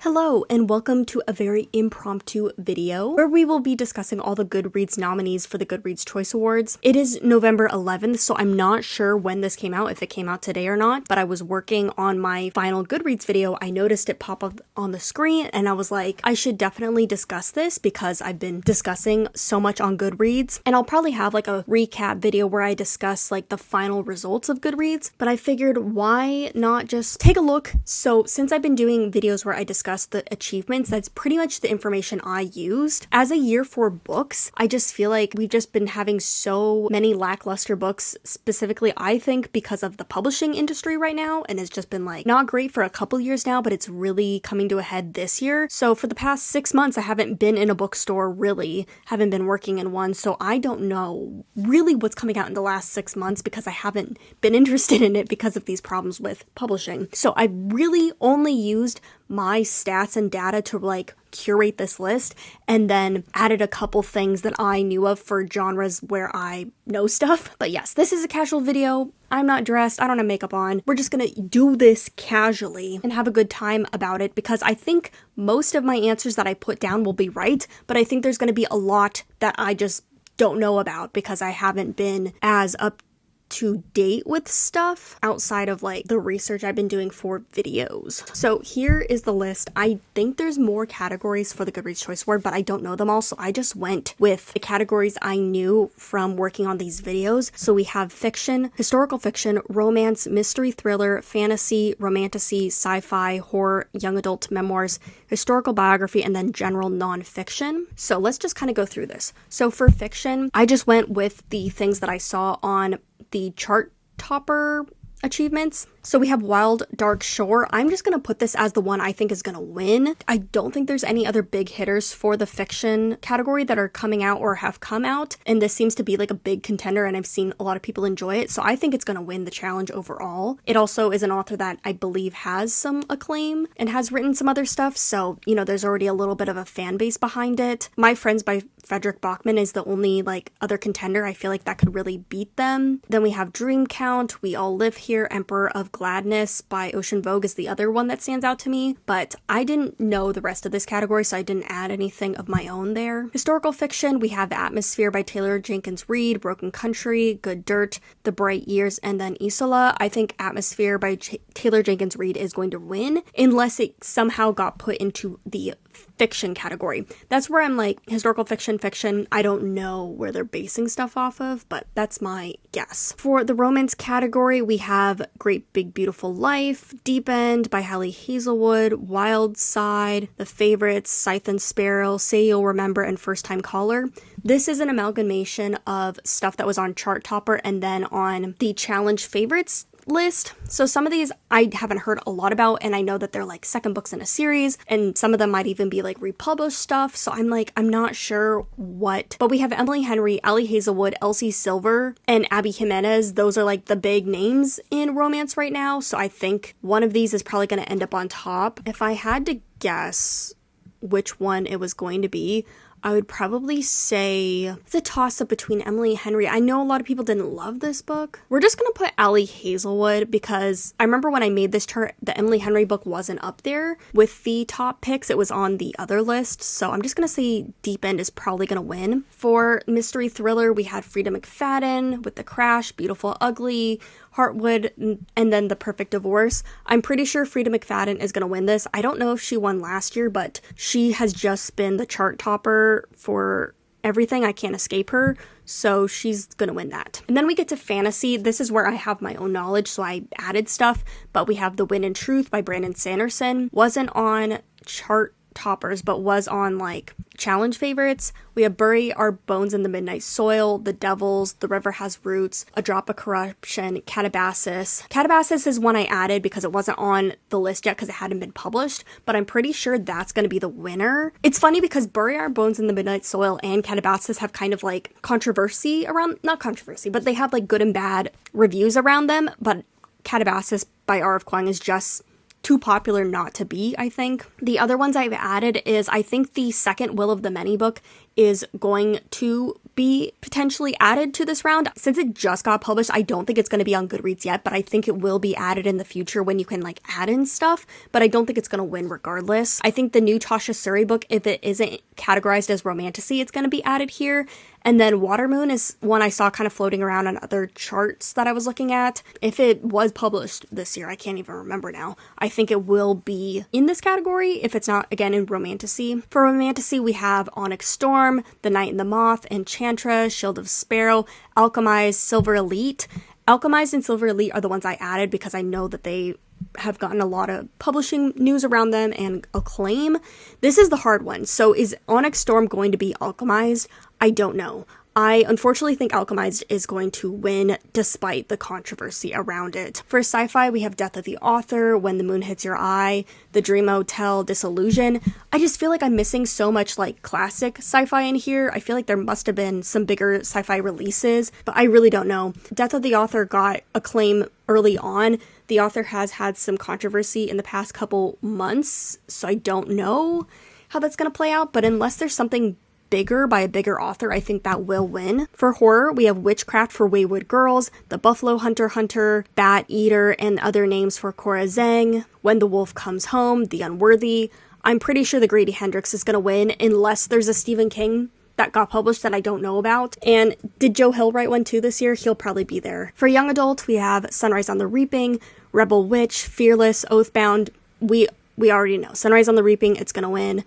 Hello, and welcome to a very impromptu video where we will be discussing all the Goodreads nominees for the Goodreads Choice Awards. It is November 11th, so I'm not sure when this came out, if it came out today or not, but I was working on my final Goodreads video. I noticed it pop up on the screen, and I was like, I should definitely discuss this because I've been discussing so much on Goodreads, and I'll probably have like a recap video where I discuss like the final results of Goodreads, but I figured why not just take a look. So since I've been doing videos where I discuss the achievements, that's pretty much the information I used. As a year for books, I just feel like we've just been having so many lackluster books, specifically I think because of the publishing industry right now, and it's just been like not great for a couple years now, but it's really coming to a head this year. So for the past 6 months, I haven't been in a bookstore, really haven't been working in one, so I don't know really what's coming out in the last 6 months because I haven't been interested in it because of these problems with publishing. So I really only used my stats and data to like curate this list, and then added a couple things that I knew of for genres where I know stuff. But yes, this is a casual video. I'm not dressed, I don't have makeup on. We're just gonna do this casually and have a good time about it because I think most of my answers that I put down will be right, but I think there's gonna be a lot that I just don't know about because I haven't been as up to date with stuff outside of like the research I've been doing for videos. So here is the list. I think there's more categories for the Goodreads Choice Award, but I don't know them all, so I just went with the categories I knew from working on these videos. So we have fiction, historical fiction, romance, mystery thriller, fantasy, romantasy, sci-fi, horror, young adult memoirs, historical biography, and then general nonfiction. So let's just kind of go through this. So for fiction, I just went with the things that I saw on the chart topper achievements. So we have Wild Dark Shore. I'm just going to put this as the one I think is going to win. I don't think there's any other big hitters for the fiction category that are coming out or have come out, and this seems to be like a big contender, and I've seen a lot of people enjoy it, so I think it's going to win the challenge overall. It also is an author that I believe has some acclaim and has written some other stuff, so you know there's already a little bit of a fan base behind it. My Friends by Frederick Bachman is the only like other contender I feel like that could really beat them. Then we have Dream Count, We All Live Here, Emperor of Gladness by Ocean Vogue is the other one that stands out to me, but I didn't know the rest of this category, so I didn't add anything of my own there. Historical fiction, we have Atmosphere by Taylor Jenkins Reid, Broken Country, Good Dirt, The Bright Years, and then Isola. I think Atmosphere by Taylor Jenkins Reid is going to win, unless it somehow got put into the fiction category. That's where I'm like, historical fiction, I don't know where they're basing stuff off of, but that's my guess. For the romance category, we have Great Big Beautiful Life, Deep End by Hallie Hazelwood, Wild Side, The Favorites, Scythe and Sparrow, Say You'll Remember, and First Time Caller. This is an amalgamation of stuff that was on Chart Topper and then on the challenge favorites list. So some of these I haven't heard a lot about, and I know that they're like second books in a series, and some of them might even be like republished stuff, so I'm not sure what. But we have Emily Henry, Allie Hazelwood, Elsie Silver, and Abby Jimenez. Those are like the big names in romance right now, so I think one of these is probably going to end up on top. If I had to guess which one it was going to be, I would probably say it's a toss-up between Emily and Henry. I know a lot of people didn't love this book. We're just gonna put Allie Hazelwood because I remember when I made this chart, the Emily Henry book wasn't up there with the top picks. It was on the other list. So I'm just gonna say Deep End is probably gonna win. For mystery thriller, we had Frida McFadden with The Crash, Beautiful Ugly, Heartwood, and then The Perfect Divorce. I'm pretty sure Frida McFadden is going to win this. I don't know if she won last year, but she has just been the chart topper for everything. I can't escape her, so she's going to win that. And then we get to fantasy. This is where I have my own knowledge, so I added stuff, but we have The Wind and Truth by Brandon Sanderson. Wasn't on chart toppers, but was on like challenge favorites. We have Bury Our Bones in the Midnight Soil, The Devils, The River Has Roots, A Drop of Corruption, Catabasis. Catabasis is one I added because it wasn't on the list yet because it hadn't been published, but I'm pretty sure that's going to be the winner. It's funny because Bury Our Bones in the Midnight Soil and Catabasis have kind of like controversy around, not controversy, but they have like good and bad reviews around them, but Catabasis by R.F. Kuang is just too popular not to be, I think. The other ones I've added is I think the second Will of the Many book is going to be potentially added to this round. Since it just got published, I don't think it's going to be on Goodreads yet, but I think it will be added in the future when you can like add in stuff, but I don't think it's going to win regardless. I think the new Tasha Suri book, if it isn't categorized as romantasy, it's going to be added here. And then Watermoon is one I saw kind of floating around on other charts that I was looking at. If it was published this year, I can't even remember now. I think it will be in this category if it's not, again, in romantasy. For romantasy, we have Onyx Storm, The Night and the Moth, Enchantress, Shield of Sparrow, Alchemized, Silver Elite. Alchemized and Silver Elite are the ones I added because I know that they have gotten a lot of publishing news around them and acclaim. This is the hard one. So is Onyx Storm going to be Alchemized? I don't know. I unfortunately think Alchemized is going to win despite the controversy around it. For sci-fi, we have Death of the Author, When the Moon Hits Your Eye, The Dream Hotel, Disillusion. I just feel like I'm missing so much like classic sci-fi in here. I feel like there must have been some bigger sci-fi releases, but I really don't know. Death of the Author got acclaim early on. The author has had some controversy in the past couple months, so I don't know how that's going to play out, but unless there's something bigger by a bigger author, I think that will win. For horror, we have Witchcraft for Wayward Girls, The Buffalo Hunter, Bat Eater, and other names for Cora Zhang, When the Wolf Comes Home, The Unworthy. I'm pretty sure the Grady Hendrix is going to win unless there's a Stephen King that got published that I don't know about. And did Joe Hill write one too this year? He'll probably be there. For young adult, we have Sunrise on the Reaping, Rebel Witch, Fearless, Oathbound. We already know. Sunrise on the Reaping, it's going to win.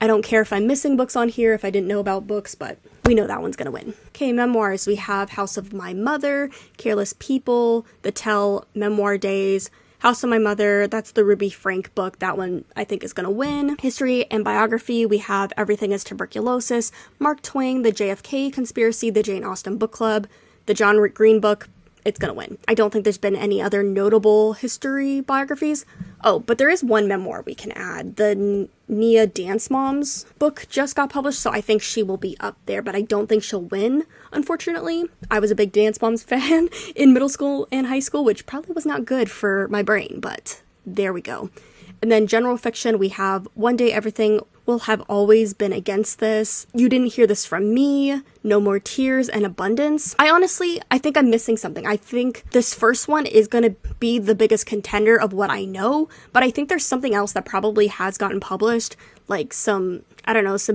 I don't care if I'm missing books on here, if I didn't know about books, but we know that one's gonna win. Okay, memoirs. We have House of My Mother, Careless People, The Tell, Memoir Days, House of My Mother, that's the Ruby Frank book. That one I think is gonna win. History and biography, we have Everything is Tuberculosis, Mark Twain, The JFK Conspiracy, The Jane Austen Book Club, The John Green book. It's gonna win. I don't think there's been any other notable history biographies. Oh, but there is one memoir we can add. The Nia Dance Moms book just got published, so I think she will be up there, but I don't think she'll win, unfortunately. I was a big Dance Moms fan in middle school and high school, which probably was not good for my brain, but there we go. And then general fiction, we have One Day Everything Will Have Always Been Against This, You Didn't Hear This From Me, No More Tears, and Abundance. I think I'm missing something. I think this first one is going to be the biggest contender of what I know, but I think there's something else that probably has gotten published, like some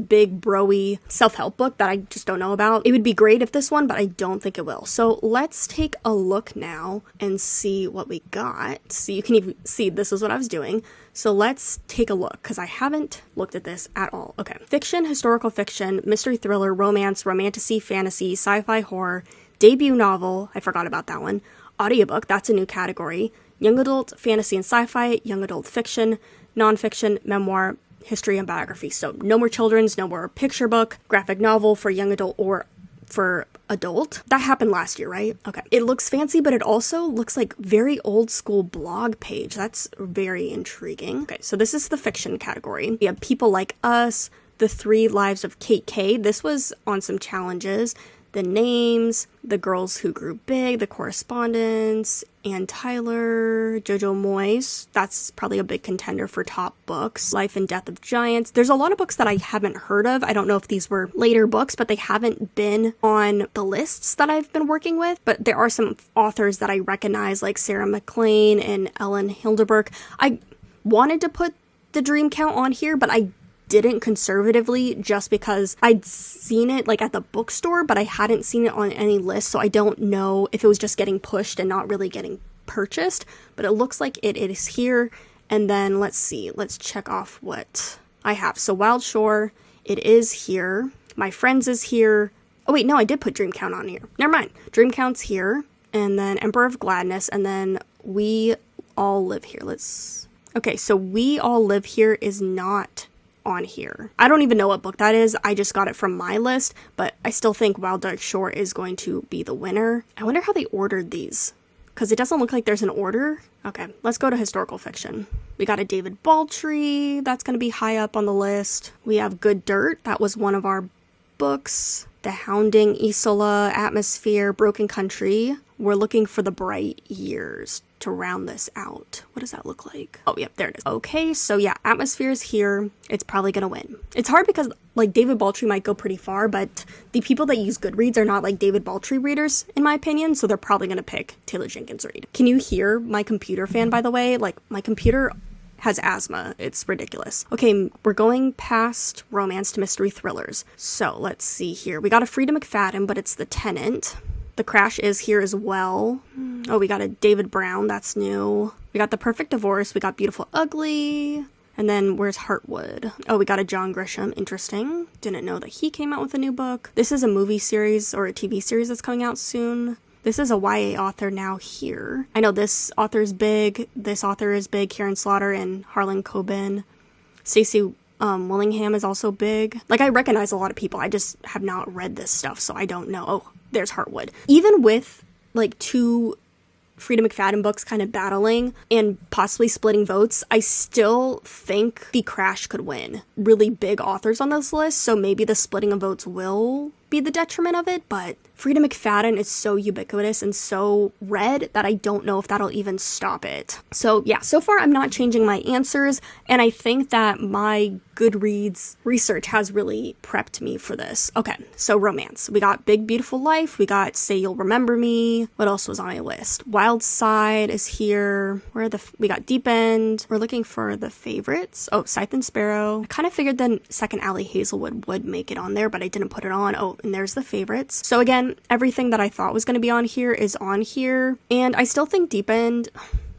big bro-y self-help book that I just don't know about. It would be great if this one, but I don't think it will. So let's take a look now and see what we got. So you can even see this is what I was doing. So let's take a look, because I haven't looked at this at all. Okay. Fiction, historical fiction, mystery thriller, romance, romantasy, fantasy, sci-fi, horror, debut novel, I forgot about that one, audiobook, that's a new category, young adult, fantasy and sci-fi, young adult fiction, nonfiction, memoir, history and biography. So no more children's, no more picture book, graphic novel for young adult or for adult. That happened last year, right? Okay. It looks fancy, but it also looks like very old school blog page. That's very intriguing. Okay, so this is the fiction category. We have People Like Us, The 3 Lives of Kate K. This was on some challenges. The Names, The Girls Who Grew Big, The Correspondence, Ann Tyler, Jojo Moyes. That's probably a big contender for top books. Life and Death of Giants. There's a lot of books that I haven't heard of. I don't know if these were later books, but they haven't been on the lists that I've been working with. But there are some authors that I recognize, like Sarah MacLean and Ellen Hildebrand. I wanted to put The Dream Count on here, but I didn't conservatively just because I'd seen it like at the bookstore, but I hadn't seen it on any list, so I don't know if it was just getting pushed and not really getting purchased, but it looks like it is here. And then let's see, let's check off what I have. So Wild Shore, it is here. My Friends is here. Oh wait, no, I did put Dream Count on here. Never mind. Dream Count's here, and then Emperor of Gladness, and then We All Live Here. Okay, so We All Live Here is not on here. I don't even know what book that is. I just got it from my list, but I still think Wild Dark Shore is going to be the winner. I wonder how they ordered these, because it doesn't look like there's an order. Okay, let's go to historical fiction. We got a David Baldry. That's going to be high up on the list. We have Good Dirt. That was one of our books. The Hounding, Isola, Atmosphere, Broken Country. We're looking for The Bright Years. to round this out. What does that look like? Oh, yep, there it is. Okay, so yeah, atmosphere is here. It's probably gonna win. It's hard because like David Baldry might go pretty far, but the people that use Goodreads are not like David Baldry readers, in my opinion, so they're probably gonna pick Taylor Jenkins Reid. Can you hear my computer fan, by the way? Like, my computer has asthma. It's ridiculous. Okay, we're going past romance to mystery thrillers. So let's see here. We got a Frida McFadden, but it's The Tenant. The Crash is here as well. Oh, we got a David Brown. That's new. We got The Perfect Divorce. We got Beautiful Ugly. And then where's Heartwood? Oh, we got a John Grisham. Interesting. Didn't know that he came out with a new book. This is a movie series or a TV series that's coming out soon. This is a YA author now here. I know this author is big. This author is big. Karen Slaughter and Harlan Coben. Stacey Willingham is also big. Like, I recognize a lot of people. I just have not read this stuff, so I don't know. Oh, there's Heartwood. Even with like two Frida McFadden books kind of battling and possibly splitting votes, I still think The Crash could win. Really big authors on this list, so maybe the splitting of votes will be the detriment of it, but Frida McFadden is so ubiquitous and so read that I don't know if that'll even stop it. So yeah, so far I'm not changing my answers, and I think that my Goodreads research has really prepped me for this. Okay, so romance. We got Big Beautiful Life, we got Say You'll Remember Me. What else was on my list? Wild Side is here. We got Deep End. We're looking for the favorites. Oh, Scythe and Sparrow. I kind of figured the second Allie Hazelwood would make it on there, but I didn't put it on. Oh, and there's the favorites. So again, everything that I thought was going to be on here is on here. And I still think Deep End,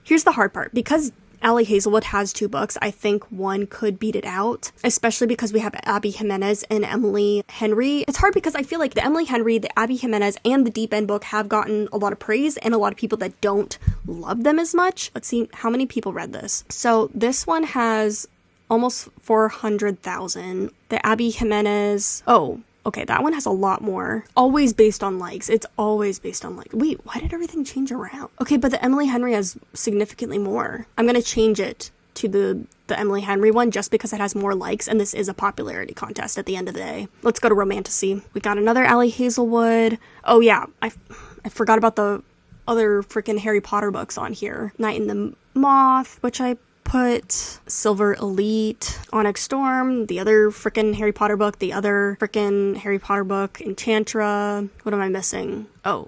here's the hard part, because Allie Hazelwood has two books, I think one could beat it out, especially because we have Abby Jimenez and Emily Henry. It's hard because I feel like the Emily Henry, the Abby Jimenez, and the Deep End book have gotten a lot of praise and a lot of people that don't love them as much. Let's see how many people read this. So this one has almost 400,000. The Abby Jimenez, oh, okay, that one has a lot more. Always based on likes. It's always based on likes. Wait, why did everything change around? Okay, but the Emily Henry has significantly more. I'm gonna change it to the Emily Henry one just because it has more likes, and this is a popularity contest at the end of the day. Let's go to Romantasy. We got another Allie Hazelwood. Oh yeah, I forgot about the other freaking Harry Potter books on here. Night in the Moth, which I put. Silver Elite, Onyx Storm, the other frickin' Harry Potter book, the other frickin' Harry Potter book, Enchantra. What am I missing? Oh,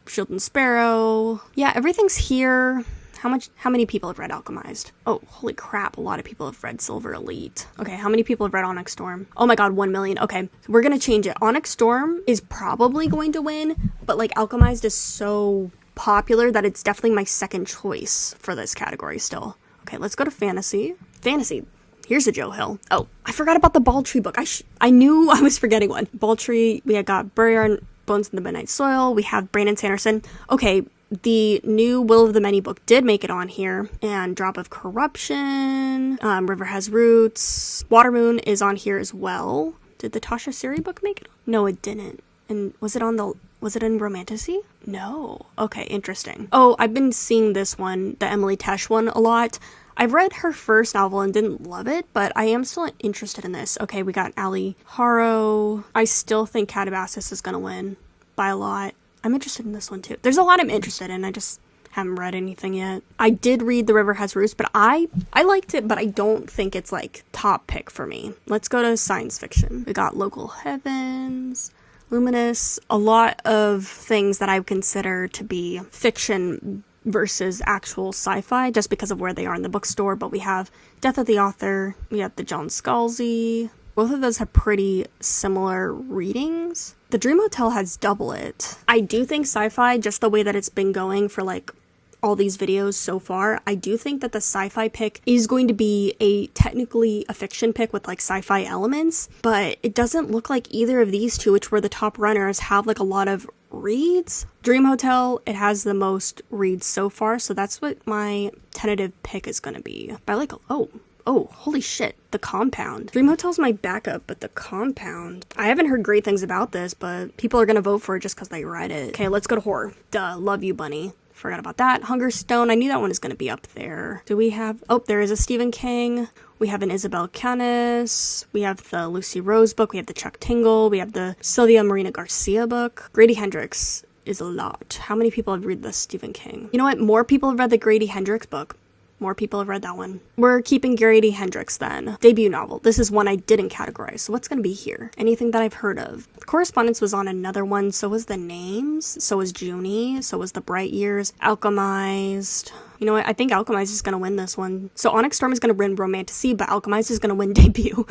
Shield and Sparrow. Yeah, everything's here. How many people have read Alchemized? Oh, holy crap, a lot of people have read Silver Elite. Okay, how many people have read Onyx Storm? Oh my god, 1 million. Okay, we're gonna change it. Onyx Storm is probably going to win, but like Alchemized is so popular that it's definitely my second choice for this category still. Okay, let's go to fantasy. Fantasy. Here's a Joe Hill. Oh, I forgot about the Baldry book. I knew I was forgetting one. Baldry, we had got Bury Bones in the Midnight Soil. We have Brandon Sanderson. Okay, the new Will of the Many book did make it on here. And Drop of Corruption. River Has Roots. Watermoon is on here as well. Did the Tasha Siri book make it? No, it didn't. And was it in Romantasy? No. Okay, interesting. Oh, I've been seeing this one, the Emily Tesh one, a lot. I've read her first novel and didn't love it, but I am still interested in this. Okay, we got Allie Harrow. I still think Catabasis is gonna win by a lot. I'm interested in this one too. There's a lot I'm interested in. I just haven't read anything yet. I did read The River Has Roots, but I liked it, but I don't think it's like top pick for me. Let's go to science fiction. We got Local Heavens, Luminous, a lot of things that I would consider to be fiction versus actual sci-fi just because of where they are in the bookstore. But we have Death of the Author, we have the John Scalzi. Both of those have pretty similar readings. The Dream Hotel has double it. I do think sci-fi, just the way that it's been going for like all these videos so far, I do think that the sci-fi pick is going to be technically a fiction pick with like sci-fi elements, but it doesn't look like either of these two, which were the top runners, have like a lot of reads. Dream Hotel, it has the most reads so far, so that's what my tentative pick is going to be. But I like, oh, holy shit, The Compound. Dream Hotel's my backup, but The Compound, I haven't heard great things about this, but people are going to vote for it just because they read it. Okay, let's go to horror. Duh, Love You, Bunny. Forgot about that. Hunger Stone, I knew that one was going to be up there. Do we have, oh, there is a Stephen King. We have an Isabel Canis. We have the Lucy Rose book. We have the Chuck Tingle. We have the Sylvia Marina Garcia book. Grady Hendrix is a lot. How many people have read this Stephen King? You know what? More people have read the Grady Hendrix book. More people have read that one. We're keeping Grady Hendrix then. Debut novel. This is one I didn't categorize. So what's going to be here? Anything that I've heard of. Correspondence was on another one. So was The Names. So was Junie. So was The Bright Years. Alchemized. You know what? I think Alchemized is going to win this one. So Onyx Storm is going to win Romantasy, but Alchemized is going to win Debut.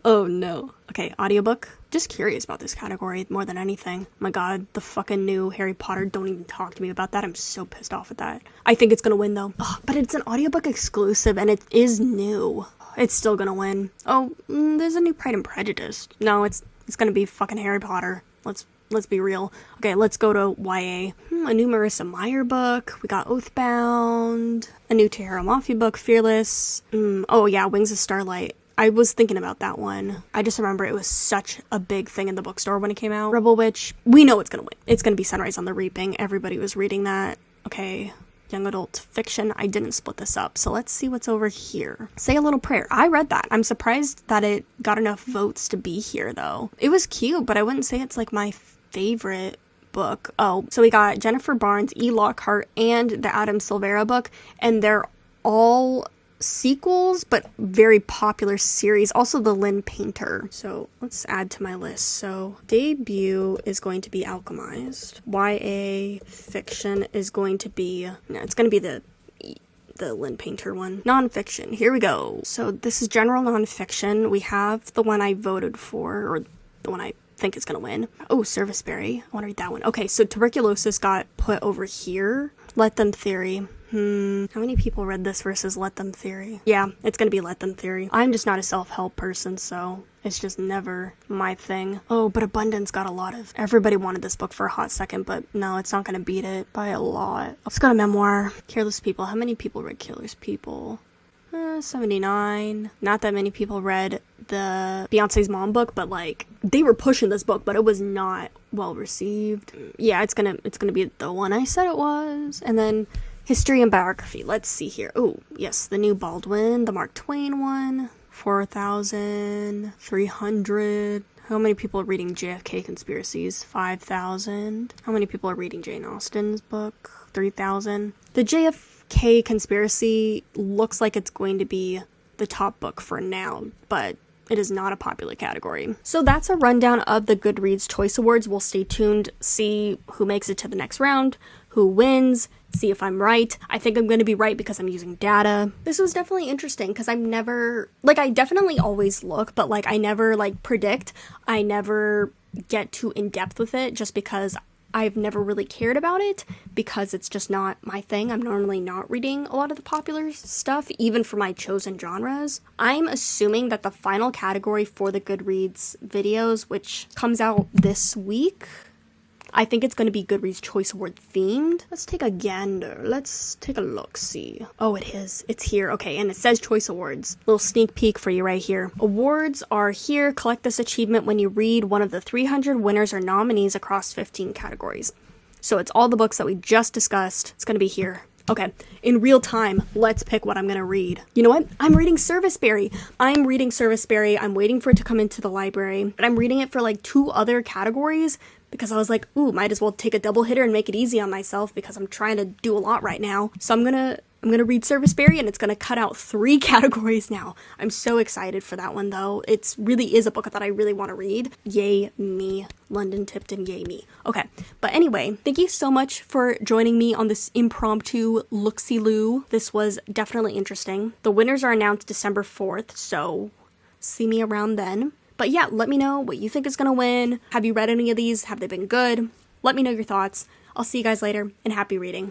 Oh no. Okay, audiobook. Just curious about this category more than anything. Oh my god, the fucking new Harry Potter. Don't even talk to me about that. I'm so pissed off at that. I think it's gonna win though. Ugh, but it's an audiobook exclusive and it is new. It's still gonna win. Oh, there's a new Pride and Prejudice. No, it's gonna be fucking Harry Potter. Let's be real. Okay, let's go to YA. A new Marissa Meyer book. We got Oathbound. A new Tahara Mafia book, Fearless. Oh yeah, Wings of Starlight. I was thinking about that one. I just remember it was such a big thing in the bookstore when it came out. Rebel Witch. We know it's gonna win. It's gonna be Sunrise on the Reaping. Everybody was reading that. Okay. Young adult fiction. I didn't split this up. So let's see what's over here. Say a Little Prayer. I read that. I'm surprised that it got enough votes to be here though. It was cute, but I wouldn't say it's like my favorite book. Oh, so we got Jennifer Barnes, E. Lockhart, and the Adam Silvera book. And they're all sequels, but very popular series. Also the Lynn Painter. So let's add to my list. So Debut is going to be Alchemized. YA fiction is going to be, no, it's going to be the Lynn Painter one. Nonfiction. Here we go. So this is general nonfiction. We have the one I voted for, or the one I think is going to win. Oh, Serviceberry. I want to read that one. Okay, so Tuberculosis got put over here. Let Them Theory. How many people read this versus Let Them Theory? Yeah, it's gonna be Let Them Theory. I'm just not a self-help person, so it's just never my thing. Oh, but Abundance got a lot of... Everybody wanted this book for a hot second, but no, it's not gonna beat it by a lot. Let's go to memoir. Careless People. How many people read Careless People? 79. Not that many people read the Beyonce's Mom book, but like they were pushing this book, but it was not well received. Yeah, it's gonna be the one I said it was. And then History and Biography. Let's see here. Oh, yes, the new Baldwin, the Mark Twain one. 4,300. How many people are reading JFK Conspiracies? 5,000. How many people are reading Jane Austen's book? 3,000. The JFK Conspiracy looks like it's going to be the top book for now, but it is not a popular category. So that's a rundown of the Goodreads Choice Awards. We'll stay tuned, see who makes it to the next round, who wins, see if I'm right. I think I'm going to be right because I'm using data. This was definitely interesting because I'm never, like, I definitely always look, but like I never like predict. I never get too in depth with it just because I've never really cared about it because it's just not my thing. I'm normally not reading a lot of the popular stuff, even for my chosen genres. I'm assuming that the final category for the Goodreads videos, which comes out this week, I think it's going to be Goodreads Choice Award themed. Let's take a gander. Let's take a look-see. Oh, it is. It's here. Okay, and it says Choice Awards. Little sneak peek for you right here. Awards are here. Collect this achievement when you read one of the 300 winners or nominees across 15 categories. So it's all the books that we just discussed. It's going to be here. Okay, in real time, let's pick what I'm going to read. You know what? I'm reading Serviceberry. I'm waiting for it to come into the library, but I'm reading it for like 2 other categories because I was like, ooh, might as well take a double hitter and make it easy on myself because I'm trying to do a lot right now. So I'm gonna read Serviceberry and it's gonna cut out 3 categories now. I'm so excited for that one though. It really is a book that I really want to read. Yay me. London Tipton, yay me. Okay, but anyway, thank you so much for joining me on this impromptu look-see-loo. This was definitely interesting. The winners are announced December 4th, so see me around then. But yeah, let me know what you think is gonna win. Have you read any of these? Have they been good? Let me know your thoughts. I'll see you guys later, and happy reading.